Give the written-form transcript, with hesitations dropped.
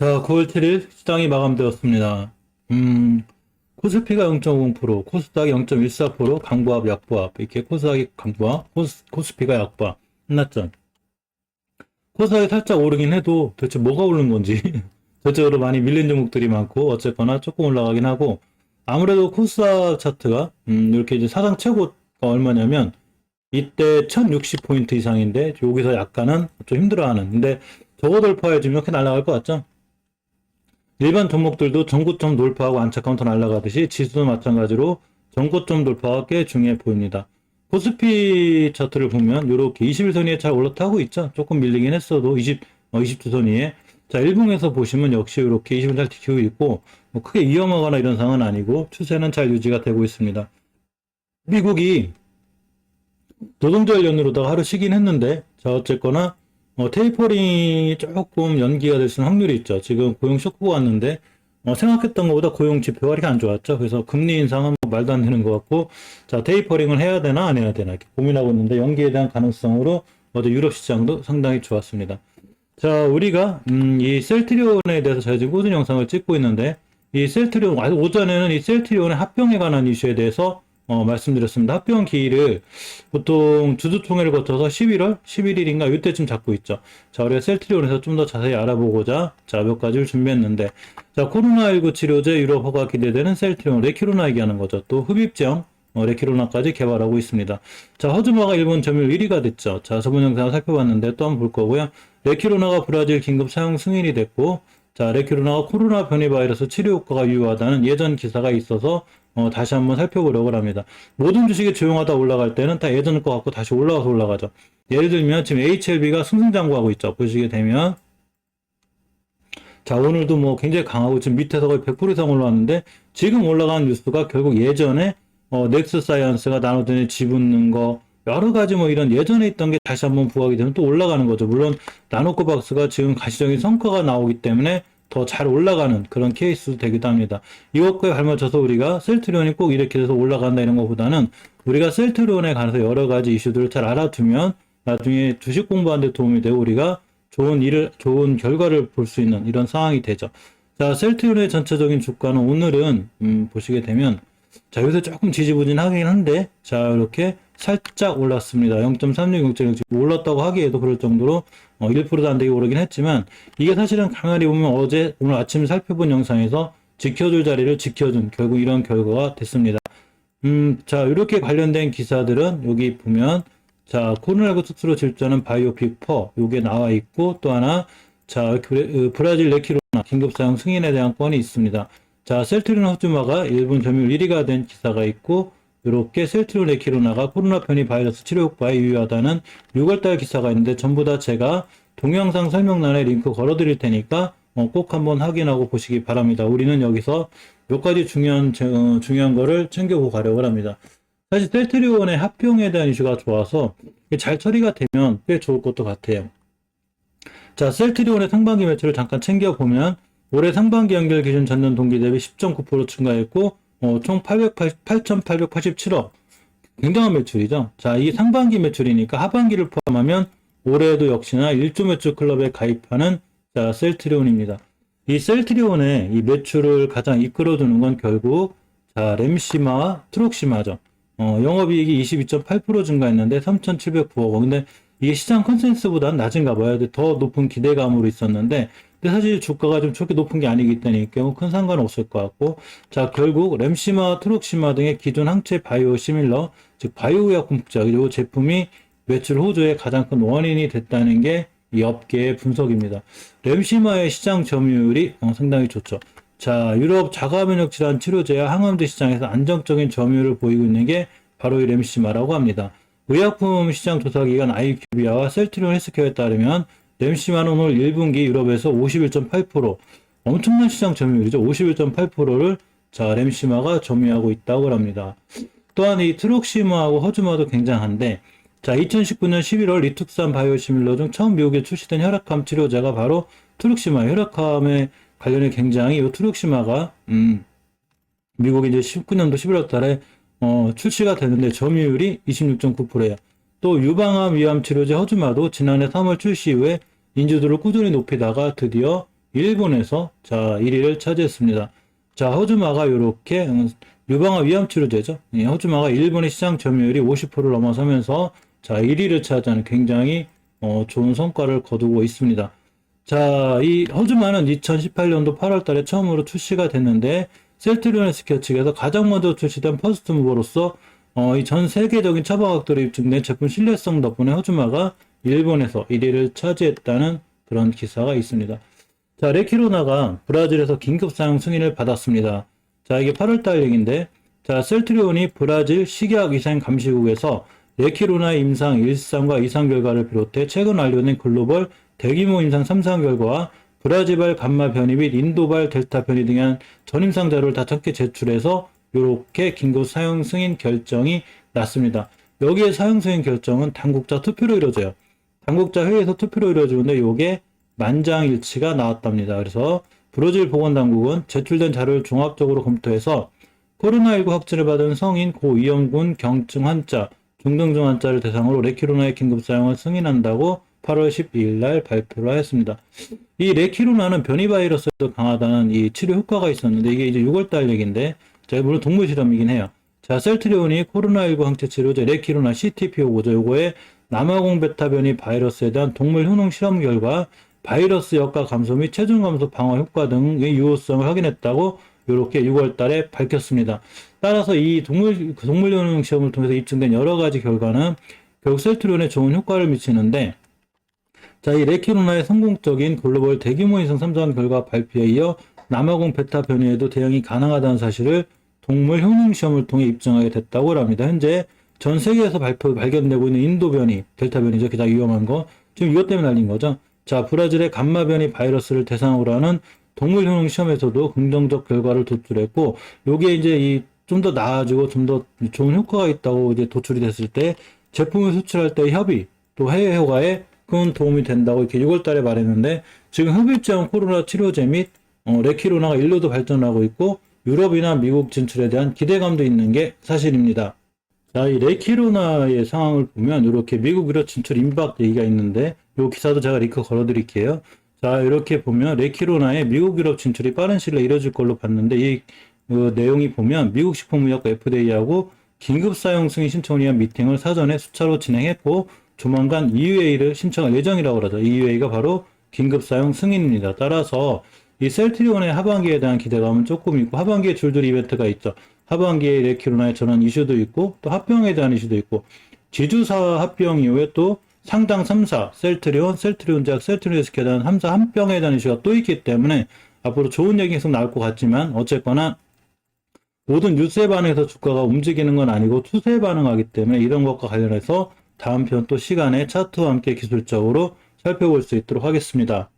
자, 9월 7일 시장이 마감되었습니다. 코스피가 0.50%, 코스닥이 0.14%, 강보합, 약보합, 이렇게 코스닥이 강보합, 코스피가 약보합, 끝났죠. 코스닥이 살짝 오르긴 해도 도대체 뭐가 오른 건지, 전체적으로 많이 밀린 종목들이 많고, 어쨌거나 조금 올라가긴 하고, 아무래도 코스닥 차트가, 이렇게 이제 사상 최고가 얼마냐면, 이때 1060포인트 이상인데, 여기서 약간은 좀 힘들어하는, 근데 저거 돌파해주면 이렇게 날아갈 것 같죠? 일반 종목들도 전고점 돌파하고 안착 카운터 날아가듯이 지수도 마찬가지로 전고점 돌파가 꽤 중요해 보입니다. 코스피 차트를 보면 이렇게 21선 위에 잘 올라타고 있죠. 조금 밀리긴 했어도 20주선 위에. 자, 일봉에서 보시면 역시 이렇게 20을 잘 지키고 있고 뭐 크게 위험하거나 이런 상황은 아니고 추세는 잘 유지가 되고 있습니다. 미국이 노동절 연휴로다가 하루 쉬긴 했는데 자, 어쨌거나 테이퍼링이 조금 연기가 될 수 있는 확률이 있죠. 지금 고용 쇼크가 왔는데 생각했던 것보다 고용 지표가 이렇게 안 좋았죠. 그래서 금리 인상은 뭐 말도 안 되는 것 같고 자, 테이퍼링을 해야 되나 안 해야 되나 이렇게 고민하고 있는데 연기에 대한 가능성으로 어제 유럽 시장도 상당히 좋았습니다. 자, 우리가 이 셀트리온에 대해서 제가 지금 꾸준히 영상을 찍고 있는데 이 셀트리온 오전에는 이 셀트리온의 합병에 관한 이슈에 대해서 말씀드렸습니다. 합병 기일을 보통 주주총회를 거쳐서 11월, 11일인가 이때쯤 잡고 있죠. 자, 우리가 셀트리온에서 좀 더 자세히 알아보고자 자, 몇 가지를 준비했는데 자, 코로나19 치료제 유럽 허가 기대되는 셀트리온, 레키로나 얘기하는 거죠. 또 흡입제형 레키로나까지 개발하고 있습니다. 자, 허즈마가 일본 점유율 1위가 됐죠. 자, 저번 영상을 살펴봤는데 또 한번 볼 거고요. 레키로나가 브라질 긴급 사용 승인이 됐고, 자, 레키로나가 코로나 변이 바이러스 치료 효과가 유효하다는 예전 기사가 있어서 다시 한번 살펴보려고 합니다. 모든 주식이 조용하다 올라갈 때는 다 예전 거 갖고 다시 올라가서 올라가죠. 예를 들면 지금 HLB가 승승장구하고 있죠. 보시게 되면 자, 오늘도 뭐 굉장히 강하고 지금 밑에서 거의 100% 이상 올라왔는데 지금 올라간 뉴스가 결국 예전에 넥스 사이언스가 나노전에 집붙는 거 여러 가지 뭐 이런 예전에 있던 게 다시 한번 부각이 되면 또 올라가는 거죠. 물론 나노코박스가 지금 가시적인 성과가 나오기 때문에 더 잘 올라가는 그런 케이스도 되기도 합니다. 이것과에 발맞춰서 우리가 셀트리온이 꼭 이렇게 돼서 올라간다 이런 것보다는 우리가 셀트리온에 관해서 여러 가지 이슈들을 잘 알아두면 나중에 주식 공부하는 데 도움이 되고 우리가 좋은 결과를 볼 수 있는 이런 상황이 되죠. 자, 셀트리온의 전체적인 주가는 오늘은 보시게 되면 자, 요새 조금 지지부진하긴 한데 자, 이렇게 살짝 올랐습니다. 0.36, 0.67 올랐다고 하기에도 그럴 정도로 1%도 안 되게 오르긴 했지만 이게 사실은 가만히 보면 오늘 아침 살펴본 영상에서 지켜줄 자리를 지켜준 결국 이런 결과가 됐습니다. 자, 이렇게 관련된 기사들은 여기 보면 자, 코로나19 특수로 질주하는 바이오픽4 요게 나와 있고 또 하나 자, 브라질 레키로나 긴급 사용 승인에 대한 건이 있습니다. 자, 셀트리온 허즈마가 일본 점유율 1위가 된 기사가 있고 이렇게 셀트리온 레키로나가 코로나 변이 바이러스 치료 효과에 유효하다는 6월달 기사가 있는데 전부 다 제가 동영상 설명란에 링크 걸어드릴 테니까 꼭 한번 확인하고 보시기 바랍니다. 우리는 여기서 몇 가지 중요한 거를 챙겨보고 가려고 합니다. 사실 셀트리온의 합병에 대한 이슈가 좋아서 잘 처리가 되면 꽤 좋을 것도 같아요. 자, 셀트리온의 상반기 매출을 잠깐 챙겨보면 올해 상반기 연결 기준 전년 동기 대비 10.9% 증가했고 총 8,887억 굉장한 매출이죠. 자, 이 상반기 매출이니까 하반기를 포함하면 올해에도 역시나 1조 매출 클럽에 가입하는 자, 셀트리온입니다. 이 셀트리온의 이 매출을 가장 이끌어주는 건 결국 자, 램시마와 트록시마죠. 영업이익이 22.8% 증가했는데 3,709억 원. 근데 이게 시장 컨센서스보다는 낮은가 봐요. 더 높은 기대감으로 있었는데 근데 사실 주가가 좀 저렇게 높은 게 아니기 때문에 경우 큰 상관은 없을 것 같고 자, 결국 램시마, 트록시마 등의 기존 항체 바이오 시밀러 즉 바이오의약품 국자 그리고 제품이 매출 호조의 가장 큰 원인이 됐다는 게 이 업계의 분석입니다. 램시마의 시장 점유율이 상당히 좋죠. 자, 유럽 자가면역 질환 치료제와 항암제 시장에서 안정적인 점유율을 보이고 있는 게 바로 이 램시마라고 합니다. 의약품 시장 조사기관 아이큐비아와 셀트리온 헬스케어에 따르면 램시마는 오늘 1분기 유럽에서 51.8% 엄청난 시장 점유율이죠. 51.8%를 자, 램시마가 점유하고 있다고 합니다. 또한 이 트록시마하고 허즈마도 굉장한데 자, 2019년 11월 리툭산 바이오시밀러 중 처음 미국에 출시된 혈액암 치료제가 바로 트룩시마 혈액암에 관련해 굉장히 이 트룩시마가 미국이 이제 19년도 11월 달에 출시가 되는데 점유율이 26.9%예요. 또 유방암 위암 치료제 허즈마도 지난해 3월 출시 이후에 인지도를 꾸준히 높이다가 드디어 일본에서 자 1위를 차지했습니다. 자, 호주마가 이렇게 유방암 위암 치료제죠. 예, 호주마가 일본의 시장 점유율이 50%를 넘어서면서 자 1위를 차지하는 굉장히 좋은 성과를 거두고 있습니다. 자, 이 호주마는 2018년도 8월 달에 처음으로 출시가 됐는데 셀트리온헬스케어 측에서 가장 먼저 출시된 퍼스트 무버로서 이 전 세계적인 처방학들이 입증된 제품 신뢰성 덕분에 호주마가 일본에서 1위를 차지했다는 그런 기사가 있습니다. 자, 레키로나가 브라질에서 긴급 사용 승인을 받았습니다. 자, 이게 8월 달 얘기인데, 자, 셀트리온이 브라질 식약 위생 감시국에서 레키로나 임상 1상과 2상 결과를 비롯해 최근 완료된 글로벌 대규모 임상 3상 결과와 브라질발 감마 변이 및 인도발 델타 변이 등에 한 전임상 자료를 다 함께 제출해서 이렇게 긴급 사용 승인 결정이 났습니다. 여기에 사용 승인 결정은 당국자 투표로 이루어져요. 당국자 회의에서 투표로 이루어지는데 이게 만장일치가 나왔답니다. 그래서 브라질 보건당국은 제출된 자료를 종합적으로 검토해서 코로나19 확진을 받은 성인 고위험군 경증 환자, 중등증 환자를 대상으로 레키로나의 긴급 사용을 승인한다고 8월 12일 날 발표를 하였습니다. 이 레키로나는 변이 바이러스에도 강하다는 이 치료 효과가 있었는데 이게 이제 6월 달 얘기인데 제가 물론 동물 실험이긴 해요. 자, 셀트리온이 코로나19 항체 치료제 레키로나 CTP5죠. 요거에 남아공 베타 변이 바이러스에 대한 동물 효능 실험 결과 바이러스 역과 감소 및 체중 감소 방어 효과 등의 유효성을 확인했다고 이렇게 6월 달에 밝혔습니다. 따라서 이 동물 효능 시험을 통해서 입증된 여러 가지 결과는 결국 셀트리온에 좋은 효과를 미치는데 자, 이 레키로나의 성공적인 글로벌 대규모 임상 3상 결과 발표에 이어 남아공 베타 변이에도 대응이 가능하다는 사실을 동물 효능 시험을 통해 입증하게 됐다고 합니다. 현재 전 세계에서 발견되고 있는 인도 변이, 델타 변이죠. 가장 위험한 거. 지금 이것 때문에 날린 거죠. 자, 브라질의 감마 변이 바이러스를 대상으로 하는 동물 효능 시험에서도 긍정적 결과를 도출했고, 요게 이제 좀 더 나아지고 좀 더 좋은 효과가 있다고 이제 도출이 됐을 때 제품을 수출할 때 협의, 또 해외 허가에 큰 도움이 된다고 이렇게 6월 달에 말했는데, 지금 흡입제형 코로나 치료제 및 레키로나가 인류도 발전하고 있고 유럽이나 미국 진출에 대한 기대감도 있는 게 사실입니다. 자, 이 레키로나의 상황을 보면 이렇게 미국 유럽 진출 임박 얘기가 있는데 이 기사도 제가 링크 걸어 드릴게요. 자, 이렇게 보면 레키로나의 미국 유럽 진출이 빠른 시일 내에 이뤄질 걸로 봤는데 이 내용이 보면 미국 식품의약과 FDA하고 긴급 사용 승인 신청을 위한 미팅을 사전에 수차로 진행했고 조만간 EUA를 신청할 예정이라고 그러죠. EUA가 바로 긴급 사용 승인입니다. 따라서 이 셀트리온의 하반기에 대한 기대감은 조금 있고 하반기에 줄줄이 이벤트가 있죠. 하반기에 레키로나의 전환 이슈도 있고 또 합병에 대한 이슈도 있고 지주사 합병 이후에 또 상당 3사 셀트리온제약, 셀트리온스케에 대한 3사 합병에 대한 이슈가 또 있기 때문에 앞으로 좋은 얘기 계속 나올 것 같지만 어쨌거나 모든 유세 반응에서 주가가 움직이는 건 아니고 추세 반응하기 때문에 이런 것과 관련해서 다음 편 또 시간에 차트와 함께 기술적으로 살펴볼 수 있도록 하겠습니다.